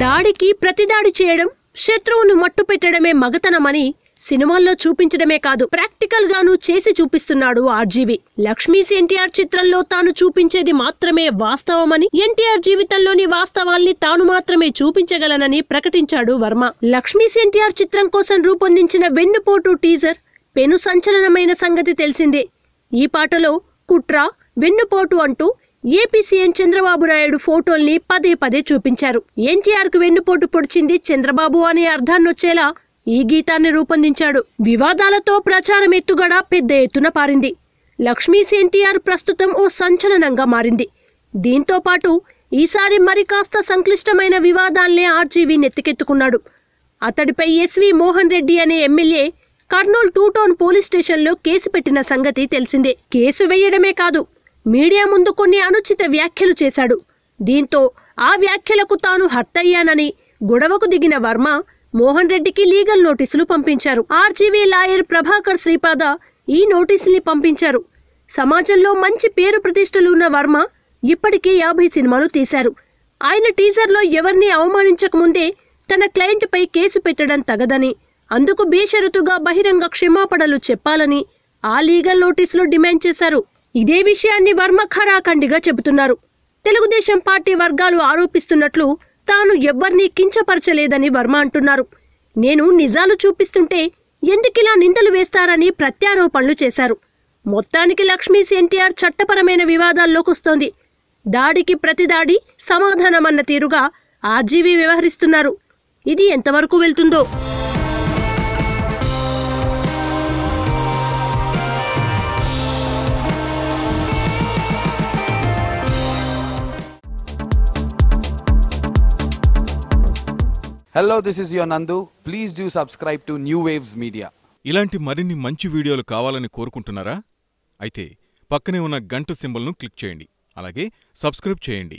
దాడికి ప్రతిదాడి చేయడం, శత్రువును మట్టుపెట్టడమే మగతనమని సినిమాల్లో చూపించడమే కాదు, ప్రాక్టికల్ గాను చేసి చూపిస్తున్నాడు ఆర్జీవి. లక్ష్మీస్ ఎన్టీఆర్ చిత్రంలో తాను చూపించేది మాత్రమే వాస్తవమని, ఎన్టీఆర్ జీవితంలోని వాస్తవాల్ని తాను మాత్రమే చూపించగలనని ప్రకటించాడు వర్మ. లక్ష్మీస్ ఎన్టీఆర్ చిత్రం కోసం రూపొందించిన వెన్నుపోటు టీజర్ పెను సంచలనమైన సంగతి తెలిసిందే. ఈ పాటలో కుట్ర, వెన్నుపోటు అంటూ ఏపీ సీఎం చంద్రబాబు నాయుడు ఫోటోల్ని పదే పదే చూపించారు. ఎన్టీఆర్ కు వెన్నుపోటు పొడిచింది చంద్రబాబు అనే అర్థాన్నొచ్చేలా ఈ గీతాన్ని రూపొందించాడు. వివాదాలతో ప్రచారం ఎత్తుగడ పెద్ద ఎత్తున పారింది. లక్ష్మీస్ ఎన్టీఆర్ ప్రస్తుతం ఓ సంచలనంగా మారింది. దీంతో పాటు ఈసారి మరి కాస్త సంక్లిష్టమైన వివాదాల్నే ఆర్జీవి నెత్తికెత్తుకున్నాడు. అతడిపై ఎస్వి మోహన్ రెడ్డి అనే ఎమ్మెల్యే కర్నూలు 2 టౌన్ పోలీస్ స్టేషన్లో కేసు పెట్టిన సంగతి తెలిసిందే. కేసు వేయడమే కాదు, మీడియా ముందు కొన్ని అనుచిత వ్యాఖ్యలు చేశాడు. దీంతో ఆ వ్యాఖ్యలకు తాను హర్ట్ అయ్యానని గొడవకు దిగిన వర్మ మోహన్ రెడ్డికి లీగల్ నోటీసులు పంపించారు. ఆర్జీవీ లాయర్ ప్రభాకర్ శ్రీపాద ఈ నోటీసుల్ని పంపించారు. సమాజంలో మంచి పేరు ప్రతిష్టలు ఉన్న వర్మ ఇప్పటికే 50 సినిమాలు తీశారు. ఆయన టీజర్లో ఎవరిని అవమానించకముందే తన క్లయింట్పై కేసు పెట్టడం తగదని, అందుకు బేషరతుగా బహిరంగ క్షమాపణలు చెప్పాలని ఆ లీగల్ నోటీసులు డిమాండ్ చేశారు. ఇదే విషయాన్ని వర్మ ఖరాఖండిగా చెబుతున్నారు. తెలుగుదేశం పార్టీ వర్గాలు ఆరోపిస్తున్నట్లు తాను ఎవ్వర్నీ కించపరచలేదని వర్మ అంటున్నారు. నేను నిజాలు చూపిస్తుంటే ఎందుకిలా నిందలు వేస్తారని ప్రత్యారోపణలు చేశారు. మొత్తానికి లక్ష్మీస్ ఎన్టీఆర్ చట్టపరమైన వివాదాల్లోకొస్తోంది. దాడికి ప్రతిదాడి సమాధానమన్న తీరుగా ఆర్జీవి వ్యవహరిస్తున్నారు. ఇది ఎంతవరకు వెళ్తుందో. Hello, this is your Nandu. Please do subscribe to New Waves Media. ఇలాంటి మరిన్ని మంచి వీడియోలు కావాలని కోరుకుంటున్నారా? అయితే పక్కనే ఉన్న గంట సింబల్ను క్లిక్ చేయండి. అలాగే సబ్స్క్రైబ్ చేయండి.